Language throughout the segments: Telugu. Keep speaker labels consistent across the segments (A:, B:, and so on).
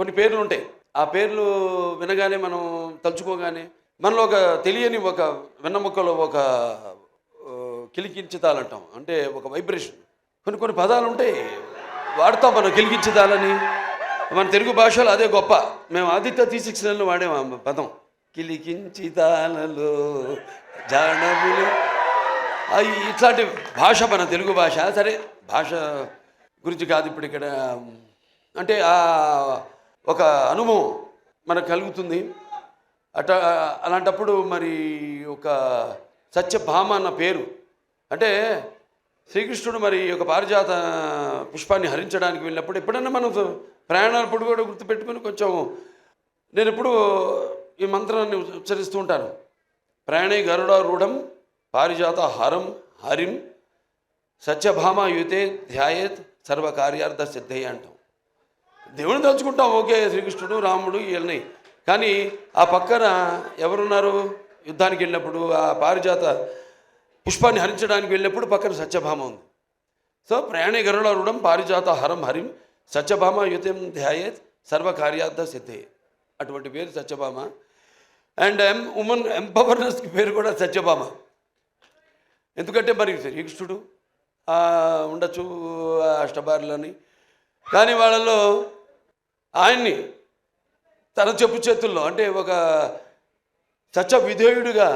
A: కొన్ని పేర్లు ఉంటాయి. ఆ పేర్లు వినగానే మనం తలుచుకోగానే మనలో ఒక తెలియని ఒక వెన్నముక్కలో ఒక కిలికించుతాలంటాం. అంటే ఒక వైబ్రేషన్. కొన్ని కొన్ని పదాలు ఉంటాయి వాడతాం మనం కిలికించుతాలని. మన తెలుగు భాషలో అదే గొప్ప. మేము ఆదిత్య తీసిక్స్లలో వాడేము ఆ పదం. కిలికించితాలలో జానవులు. ఇట్లాంటి భాష మన తెలుగు భాష. సరే, భాష గురించి కాదు ఇప్పుడు ఇక్కడ. అంటే ఒక అనుభవం మనకు కలుగుతుంది. అలాంటప్పుడు మరి ఒక సత్యభామ అన్న పేరు, అంటే శ్రీకృష్ణుడు మరి ఒక పారిజాత పుష్పాన్ని హరించడానికి వెళ్ళినప్పుడు ఎప్పుడన్నా మనం ప్రయాణాలప్పుడు కూడా గుర్తుపెట్టుకుని కొంచెం నేను ఎప్పుడు ఈ మంత్రాన్ని ఉచ్చరిస్తూ ఉంటాను. ప్రయాణే గరుడారూఢం పారిజాత హారం హరిం సత్యభామ యుతే ధ్యాయేత్ సర్వకార్యార్థ సిద్ధయ్య అంటాం. దేవుని తలుచుకుంటాం, ఓకే, శ్రీకృష్ణుడు రాముడు ఇవన్నీ. కానీ ఆ పక్కన ఎవరున్నారు? యుద్ధానికి వెళ్ళినప్పుడు ఆ పారిజాత పుష్పాన్ని హరించడానికి వెళ్ళినప్పుడు పక్కన సత్యభామ ఉంది. సో ప్రయాణే గరుడారూఢం పారిజాత హరం హరిం సత్యభామ యుతం ధ్యాయేత్ సర్వకార్యార్థ సిద్ధయ్య. అటువంటి పేరు సత్యభామ. అండ్ ఉమెన్ ఎంపవర్నెస్కి పేరు కూడా సత్యభామ. ఎందుకంటే మరి శ్రీకృష్ణుడు ఉండొచ్చు అష్టభార్యలని, కానీ వాళ్ళలో ఆయన్ని తన చెప్పు చేతుల్లో అంటే ఒక సత్య విధేయుడిగా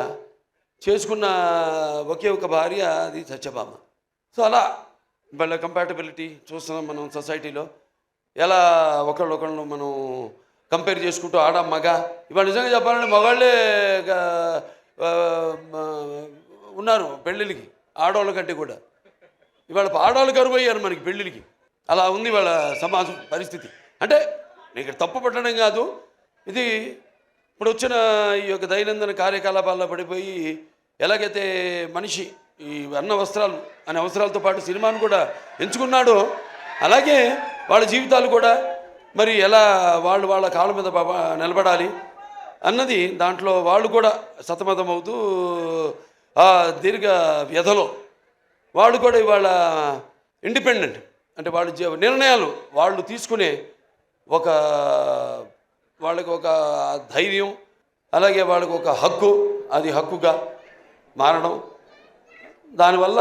A: చేసుకున్న ఒకే ఒక భార్య, అది సత్యభామ. సో అలా వాళ్ళ కంపాటబిలిటీ చూస్తున్నాం మనం సొసైటీలో. ఎలా ఒకళ్ళొకళ్ళు మనం కంపేర్ చేసుకుంటూ ఆడ మగ. ఇవాళ నిజంగా చెప్పాలంటే మగాళ్ళే ఉన్నారు పెళ్ళిళ్ళకి ఆడవాళ్ళ కంటే కూడా. ఇవాళ ఆడవాళ్ళు కరువు అయ్యారు మనకి పెళ్ళిళ్ళకి. అలా ఉంది వాళ్ళ సమాజం పరిస్థితి. అంటే నీకు తప్పు పట్టడం కాదు, ఇది ఇప్పుడు వచ్చిన ఈ యొక్క దైనందిన కార్యకలాపాల్లో పడిపోయి ఎలాగైతే మనిషి ఈ అన్న వస్త్రాలు అనే అవసరాలతో పాటు సినిమాను కూడా ఎంచుకున్నాడో, అలాగే వాళ్ళ జీవితాలు కూడా మరి ఎలా వాళ్ళ కాళ్ళ మీద నిలబడాలి అన్నది దాంట్లో వాళ్ళు కూడా సతమతమవుతూ ఆ దీర్ఘ వ్యధలో వాళ్ళు కూడా ఇవాళ ఇండిపెండెంట్, అంటే వాళ్ళ నిర్ణయాలు వాళ్ళు తీసుకునే వాళ్ళకి ఒక ధైర్యం, అలాగే వాళ్ళకి ఒక హక్కు, అది హక్కుగా మారడం. దానివల్ల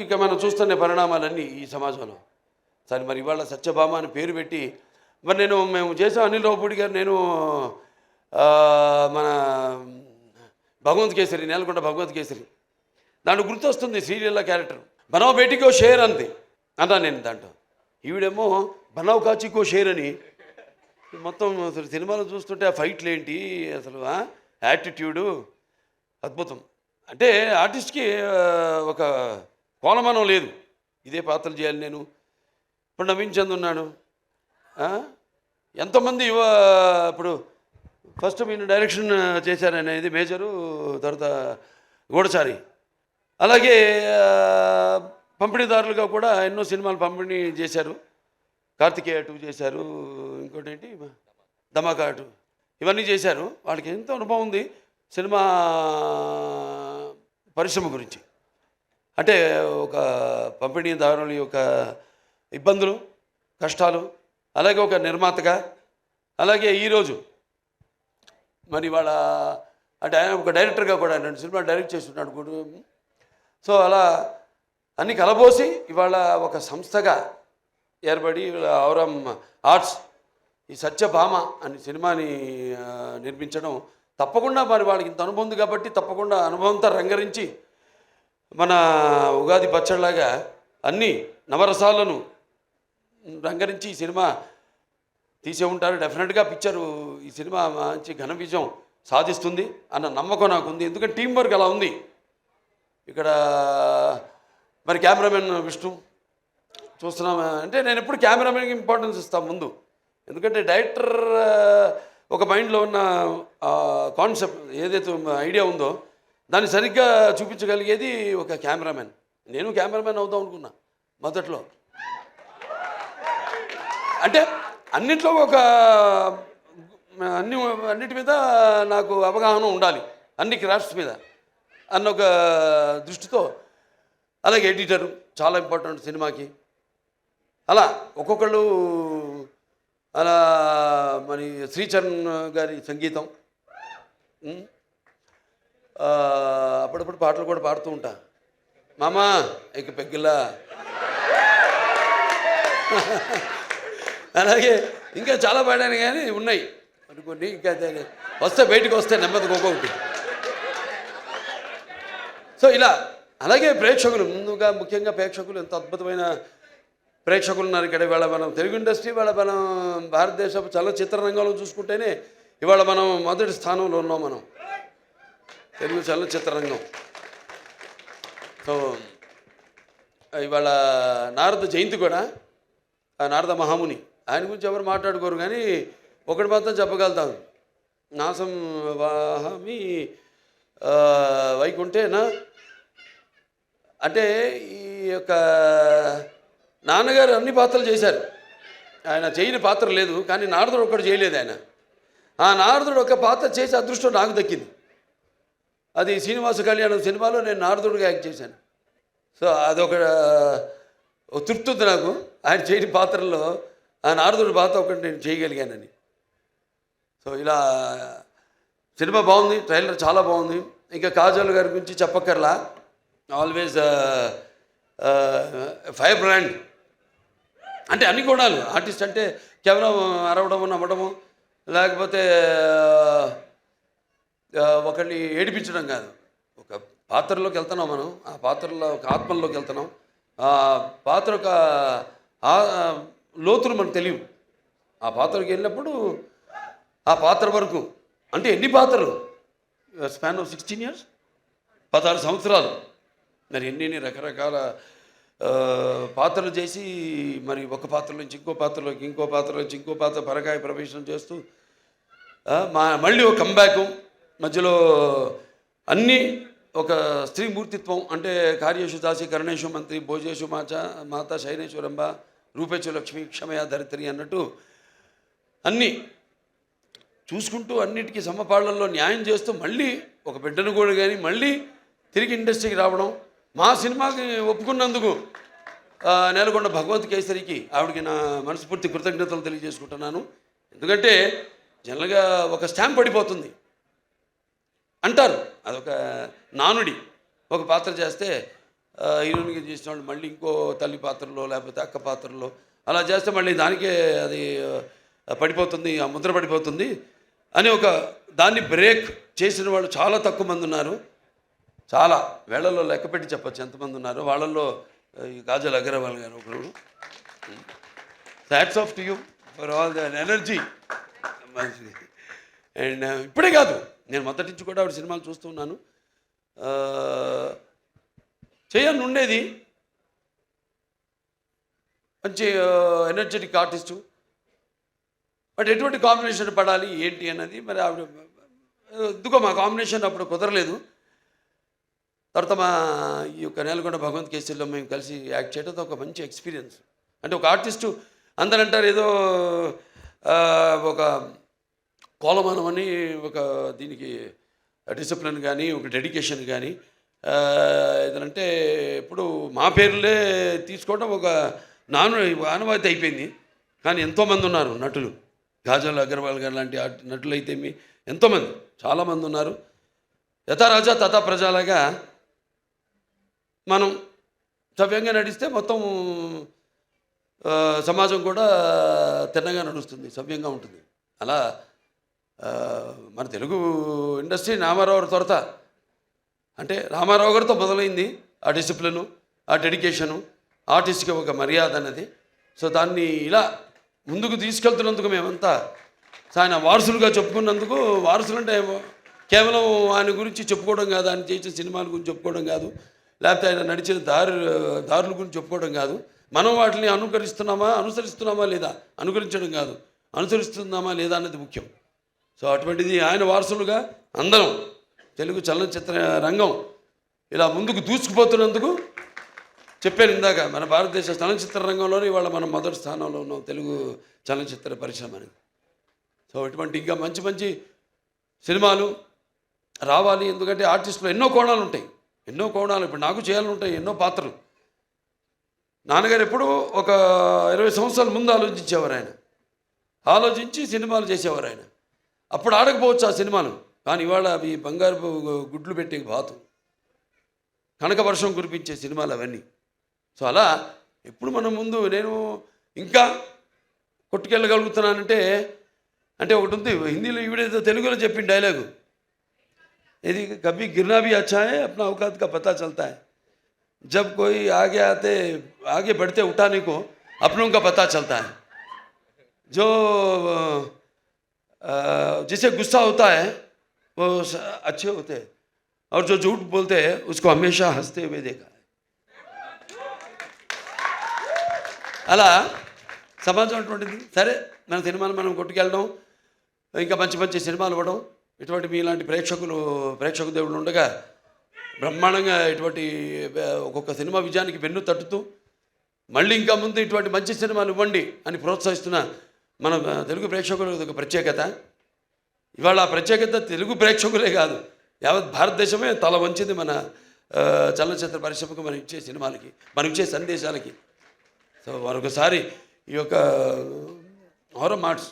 A: ఇక మనం చూస్తున్న పరిణామాలన్నీ ఈ సమాజంలో. సరే, మరి ఇవాళ సత్యభామ అని పేరు పెట్టి మరి మేము చేసాం. అనిల్ రావుపూడి గారు, నేను మన భగవంత్ కేసరి, నేలకొండ భగవంత్ కేసరి, దాంట్లో గుర్తొస్తుంది సీరియల్లో క్యారెక్టర్ బనావ్ బేటీకో షేర్ అంది అన్నా నేను. దాంట్లో ఈవిడేమో బనావ్ కాచికో షేర్ అని. మొత్తం అసలు సినిమాలో చూస్తుంటే ఆ ఫైట్లు ఏంటి అసలు, యాటిట్యూడు అద్భుతం. అంటే ఆర్టిస్ట్కి ఒక కోలమానం లేదు, ఇదే పాత్రలు చేయాలి నేను. ఇప్పుడు నవీన్ చంద్ ఉన్నాడు, ఎంతోమంది ఇప్పుడు ఫస్ట్ మీరు డైరెక్షన్ చేశారనేది మేజరు, తర్వాత గూఢచారి. అలాగే పంపిణీదారులుగా కూడా ఎన్నో సినిమాలు పంపిణీ చేశారు. కార్తికేయ 2 చేశారు, ఇంకోటి ఏంటి ధమాకా 2, ఇవన్నీ చేశారు. వాళ్ళకి ఎంతో అనుభవం ఉంది సినిమా పరిశ్రమ గురించి. అంటే ఒక పంపిణీదారుల యొక్క ఇబ్బందులు, కష్టాలు, అలాగే ఒక నిర్మాతగా, అలాగే ఈరోజు మరి వాళ్ళ అంటే ఆయన ఒక డైరెక్టర్గా కూడా 2 సినిమాలు డైరెక్ట్ చేస్తున్నాడు కూడా. సో అలా అన్ని కలబోసి ఇవాళ ఒక సంస్థగా ఏర్పడి ఔరం ఆర్ట్స్ ఈ సత్యభామ అనే సినిమాని నిర్మించడం తప్పకుండా మరి వాళ్ళకి ఇంత అనుభవం ఉంది కాబట్టి తప్పకుండా అనుభవంతో రంగరించి మన ఉగాది పచ్చడిలాగా అన్ని నవరసాలను రంగరించి ఈ సినిమా తీసే ఉంటారు. డెఫినెట్గా పిక్చరు ఈ సినిమా మంచి ఘన విజయం సాధిస్తుంది అన్న నమ్మకం నాకు ఉంది. ఎందుకంటే టీం వర్క్ అలా ఉంది. ఇక్కడ మరి కెమెరామెన్ విష్ణు చూస్తున్నాం. అంటే నేను ఎప్పుడు కెమెరామెన్కి ఇంపార్టెన్స్ ఇస్తాను ముందు, ఎందుకంటే డైరెక్టర్ ఒక మైండ్లో ఉన్న కాన్సెప్ట్ ఏదైతే ఐడియా ఉందో దాన్ని సరిగ్గా చూపించగలిగేది ఒక కెమెరామెన్. నేను కెమెరామెన్ అవుదాం అనుకున్నా మొదట్లో. అంటే అన్నిట్లో అన్నిటి మీద నాకు అవగాహన ఉండాలి, అన్ని క్రాఫ్ట్స్ మీద అన్న ఒక దృష్టితో. అలాగే ఎడిటరు చాలా ఇంపార్టెంట్ సినిమాకి. అలా ఒక్కొక్కళ్ళు అలా మరి శ్రీచరణ్ గారి సంగీతం, అప్పుడప్పుడు పాటలు కూడా పాడుతూ ఉంటా. మామా ఇక పెగ్గిలా అలాగే ఇంకా చాలా పాడాను కానీ ఉన్నాయి కొన్ని, ఇంకా వస్తే బయటకు వస్తే నెమ్మదికి ఒక్కొక్కటి. సో ఇలా అలాగే ప్రేక్షకులు ముందుగా ముఖ్యంగా ప్రేక్షకులు ఎంత అద్భుతమైన ప్రేక్షకులు ఉన్నారు ఇక్కడ. ఇవాళ మనం తెలుగు ఇండస్ట్రీ, ఇవాళ మనం భారతదేశ చలనచిత్ర రంగంలో చూసుకుంటేనే ఇవాళ మనం మొదటి స్థానంలో ఉన్నాం మనం, తెలుగు చలనచిత్ర రంగం. సో ఇవాళ నారద జయంతి కూడా, ఆ నారద మహాముని, ఆయన గురించి ఎవరు మాట్లాడుకోరు కానీ ఒకటి మాత్రం చెప్పగలుగుతాం, నాసం వాహమి వైకుంఠేనా. అంటే ఈ యొక్క నాన్నగారు అన్ని పాత్రలు చేశారు, ఆయన చేయని పాత్ర లేదు, కానీ నారదుడు ఒక్కడు చేయలేదు ఆయన. ఆ నారదుడు ఒక పాత్ర చేసే అదృష్టం నాకు దక్కింది. అది శ్రీనివాస కళ్యాణం సినిమాలో నేను నారదుడిగా యాక్ట్ చేశాను. సో అదొక తృప్తి ఉంది నాకు, ఆయన చేయని పాత్రల్లో ఆ నారదుడి పాత్ర ఒకటి నేను చేయగలిగానని. సో ఇలా సినిమా బాగుంది, ట్రైలర్ చాలా బాగుంది. ఇంకా కాజల్ గారి గురించి చెప్పక్కర్లా, ఆల్వేస్ ఫైర్ బ్రాండ్. అంటే అన్ని గుణాలు, ఆర్టిస్ట్ అంటే కేవలం అరవడము నవ్వడము లేకపోతే ఒకరిని ఏడిపించడం కాదు. ఒక పాత్రలోకి వెళ్తున్నాం మనం, ఆ పాత్రలో ఒక ఆత్మల్లోకి వెళ్తున్నాం, ఆ పాత్ర ఒక లోతులు మనకు తెలియవు. ఆ పాత్రకి వెళ్ళినప్పుడు ఆ పాత్ర వరకు, అంటే ఎన్ని పాత్రలు, స్పాన్ ఆఫ్ 16 years, 16 సంవత్సరాలు, మరి ఎన్ని రకరకాల పాత్రలు చేసి మరి ఒక పాత్ర నుంచి ఇంకో పాత్రలోకి, ఇంకో పాత్ర నుంచి ఇంకో పాత్ర పరకాయ ప్రవేశం చేస్తూ మళ్ళీ ఒక కంబ్యాక్, మధ్యలో అన్నీ ఒక స్త్రీ మూర్తిత్వం. అంటే కార్యేషు దాసి కరుణేషు మంత్రి భోజేషు మాత శైనేశ్వరంబ రూపేచు లక్ష్మి క్షమయ ధరిత్రి అన్నట్టు అన్నీ చూసుకుంటూ అన్నిటికీ సమపాళ్లలో న్యాయం చేస్తూ మళ్ళీ ఒక బిడ్డను కూడా కానీ మళ్ళీ తిరిగి ఇండస్ట్రీకి రావడం. మా సినిమాకి ఒప్పుకున్నందుకు నేలకొండ భగవత్ కేసరికి ఆవిడకి నా మనస్ఫూర్తి కృతజ్ఞతలు తెలియజేసుకుంటున్నాను. ఎందుకంటే జనరల్గా ఒక స్టాంప్ పడిపోతుంది అంటారు, అదొక నానుడి. ఒక పాత్ర చేస్తే హీరోయిన్గా చేసిన వాళ్ళు మళ్ళీ ఇంకో తల్లి పాత్రలో లేకపోతే అక్క పాత్రలో అలా చేస్తే మళ్ళీ దానికే అది పడిపోతుంది, ఆ ముద్ర పడిపోతుంది అని ఒక దాన్ని బ్రేక్ చేసిన వాళ్ళు చాలా తక్కువ మంది ఉన్నారు. చాలా వేళల్లో లెక్క పెట్టి చెప్పచ్చు ఎంతమంది ఉన్నారు. వాళ్ళల్లో ఈ కాజల్ అగర్వాల్ గారు ఒకరు. Hats off to you for all the energy. And ఇప్పుడే కాదు, నేను మొదటి నుంచి కూడా ఆవిడ సినిమాలు చూస్తున్నాను. చేయని ఉండేది, మంచి ఎనర్జెటిక్ ఆర్టిస్టు. బట్ ఎటువంటి కాంబినేషన్ పడాలి ఏంటి అన్నది మరి ఆవిడ ఎందుకో మా కాంబినేషన్ అప్పుడు కుదరలేదు. తర్వాత మా ఈ యొక్క నేలకొండ భగవంత్ కేసరిలో మేము కలిసి యాక్ట్ చేయడంతో ఒక మంచి ఎక్స్పీరియన్స్. అంటే ఒక ఆర్టిస్టు అందరూ అంటారు ఏదో ఒక కోలమానం అని, ఒక దీనికి డిసిప్లిన్ కానీ ఒక డెడికేషన్ కానీ ఏదంటే ఇప్పుడు మా పేర్లే తీసుకోవడం ఒక ఆనవాయితీ అయిపోయింది. కానీ ఎంతోమంది ఉన్నారు నటులు, కాజల్ అగర్వాల్ గారు లాంటి నటులు అయితే ఎంతోమంది చాలామంది ఉన్నారు. యథా రాజా తథా ప్రజలాగా మనం సవ్యంగా నడిస్తే మొత్తం సమాజం కూడా తిన్నగా నడుస్తుంది, సవ్యంగా ఉంటుంది. అలా మన తెలుగు ఇండస్ట్రీ రామారావు గారి త్వరత, అంటే రామారావు గారితో మొదలైంది ఆ డిసిప్లిను, ఆ డెడికేషను, ఆర్టిస్ట్కి ఒక మర్యాద అనేది. సో దాన్ని ఇలా ముందుకు తీసుకెళ్తున్నందుకు మేమంతా ఆయన వారసులుగా చెప్పుకున్నందుకు, వారసులు అంటే కేవలం ఆయన గురించి చెప్పుకోవడం కాదు, ఆయన చేసిన సినిమాల గురించి చెప్పుకోవడం కాదు, లేకపోతే ఆయన నడిచిన దారుల గురించి చెప్పుకోవడం కాదు, మనం వాటిని అనుసరిస్తున్నామా లేదా, అనుకరించడం కాదు, అనుసరిస్తున్నామా లేదా అన్నది ముఖ్యం. సో అటువంటిది ఆయన వారసులుగా అందరం తెలుగు చలనచిత్ర రంగం ఇలా ముందుకు దూసుకుపోతున్నందుకు చెప్పాను ఇందాక, మన భారతదేశ చలనచిత్ర రంగంలోనే ఇవాళ మనం మొదటి స్థానంలో ఉన్నాం తెలుగు చలనచిత్ర పరిశ్రమ అనేది. సో ఇటువంటి ఇంకా మంచి మంచి సినిమాలు రావాలి. ఎందుకంటే ఆర్టిస్టులు ఎన్నో కోణాలు ఉంటాయి, ఎన్నో కోణాలు. ఇప్పుడు నాకు చేయాలని ఉంటాయి ఎన్నో పాత్రలు. నాన్నగారు ఎప్పుడూ ఒక 20 సంవత్సరాల ముందు ఆలోచించేవారు ఆయన. ఆలోచించి సినిమాలు చేసేవారు ఆయన. అప్పుడు ఆడకపోవచ్చు ఆ సినిమాలు, కానీ ఇవాళ అవి బంగారు గుడ్లు పెట్టే బాతు, కనక వర్షం కురిపించే సినిమాలు అవన్నీ. సో అలా ఎప్పుడు మనం ముందు నేను ఇంకా కొట్టుకెళ్ళగలుగుతున్నానంటే అంటే ఒకటి ఉంది హిందీలో, ఈవిడేదో తెలుగులో చెప్పిన డైలాగు, ఇది కभी गिरना भी अच्छा है अपना औकात का पता चलता है जब कोई आगे बढ़ते उठाने को अपनों का पता चलता है जो जिसे गुस्सा होता है वो अच्छे होते हैं और जो झूठ बोलते हैं उसको हमेशा हंसते हुए देखा है. అలా సమాజం అటువంటిది. సరే, మన సినిమాలు మనం కొట్టుకెళ్ళడం, ఇంకా మంచి మంచి సినిమాలు ఇవ్వడం, ఇటువంటి మీలాంటి ప్రేక్షక దేవుడు ఉండగా బ్రహ్మాండంగా ఇటువంటి ఒక్కొక్క సినిమా విజయానికి వెన్ను తట్టుతూ మళ్ళీ ఇంకా ముందు ఇటువంటి మంచి సినిమాలు ఇవ్వండి అని ప్రోత్సహిస్తున్న మన తెలుగు ప్రేక్షకులకు ఒక ప్రత్యేకత. ఇవాళ ఆ ప్రత్యేకత తెలుగు ప్రేక్షకులే కాదు, యావత్ భారతదేశమే తల వంచింది మన చలనచిత్ర పరిశ్రమకు మనం ఇచ్చే సినిమాలకి, మనం ఇచ్చే సందేశాలకి. సో మరొకసారి ఈ యొక్క హొరర్ మార్ట్స్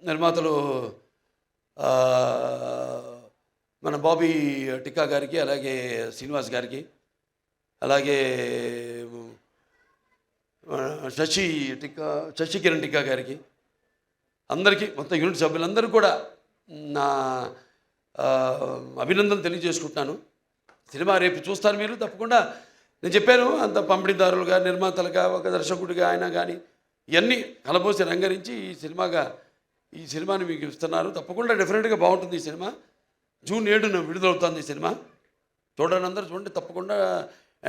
A: నిర్మాతలు మన బాబీ టిక్కా గారికి, అలాగే శ్రీనివాస్ గారికి, అలాగే శశికిరణ్ టిక్కా గారికి, అందరికీ మొత్తం యూనిట్ సభ్యులందరూ కూడా నా అభినందనలు తెలియజేసుకుంటున్నాను. సినిమా రేపు చూస్తారు మీరు తప్పకుండా. నేను చెప్పాను, అంత పంపిణీదారులుగా, నిర్మాతలుగా, ఒక దర్శకుడిగా ఆయన కానీ ఇవన్నీ కలబోసి రంగరించి ఈ సినిమాని మీకు ఇస్తున్నారు. తప్పకుండా డెఫినెట్గా బాగుంటుంది ఈ సినిమా. జూన్ 7న విడుదలవుతుంది ఈ సినిమా. చూడండి, అందరూ చూడండి తప్పకుండా.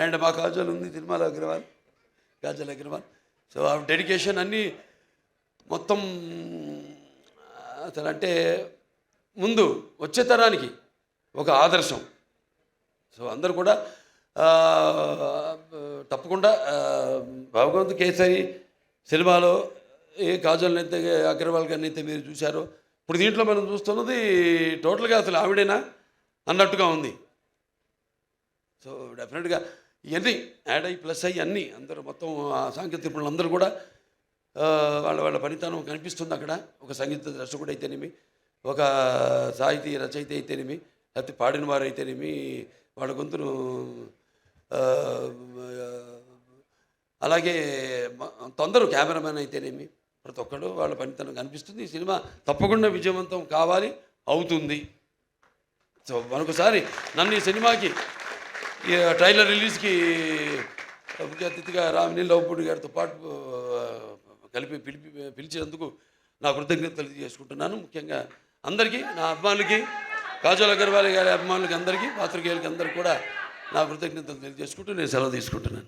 A: అండ్ మా కాజల్ ఉంది సినిమాలో, కాజల్ అగ్రవాల్. సో ఆ డెడికేషన్ అన్నీ మొత్తం అసలు అంటే ముందు వచ్చే తరానికి ఒక ఆదర్శం. సో అందరూ కూడా తప్పకుండా భగవంత్ కేసరి సినిమాలో ఏ కాజల్ని అయితే, అగ్రవాల్ గారిని అయితే మీరు చూశారో, ఇప్పుడు దీంట్లో మనం చూస్తున్నది టోటల్గా అసలు ఆవిడేనా అన్నట్టుగా ఉంది. సో డెఫినెట్గా ఇవన్నీ యాడ్ అయ్యి ప్లస్ అయ్యి అన్నీ అందరూ మొత్తం సాంకేతిక నిపుణులు అందరూ కూడా వాళ్ళ పనితనం కనిపిస్తుంది అక్కడ. ఒక సంగీత దర్శకుడు అయితేనేమి, ఒక సాహితీ రచయిత అయితేనేమి, లేకపోతే పాడిన వారు అయితేనేమి, వాళ్ళ గొంతును అలాగే తొందర కెమెరామెన్ అయితేనేమి, ప్రతి ఒక్కరు వాళ్ళ పనితనం కనిపిస్తుంది. ఈ సినిమా తప్పకుండా విజయవంతం కావాలి, అవుతుంది. సో మరొకసారి నన్ను ఈ సినిమాకి ఈ ట్రైలర్ రిలీజ్కి ముఖ్య అతిథిగా రామినీల్ లవపూడి గారితో పాటు పిలిచినందుకు నా కృతజ్ఞతలు తెలియజేసుకుంటున్నాను. ముఖ్యంగా అందరికీ, నా అభిమానులకి, కాజల్ అగర్వాల్ గారి అభిమానులకి అందరికీ, పాత్రికేయులకి అందరికీ కూడా నా కృతజ్ఞతలు తెలియజేసుకుంటూ నేను సెలవు తీసుకుంటున్నాను.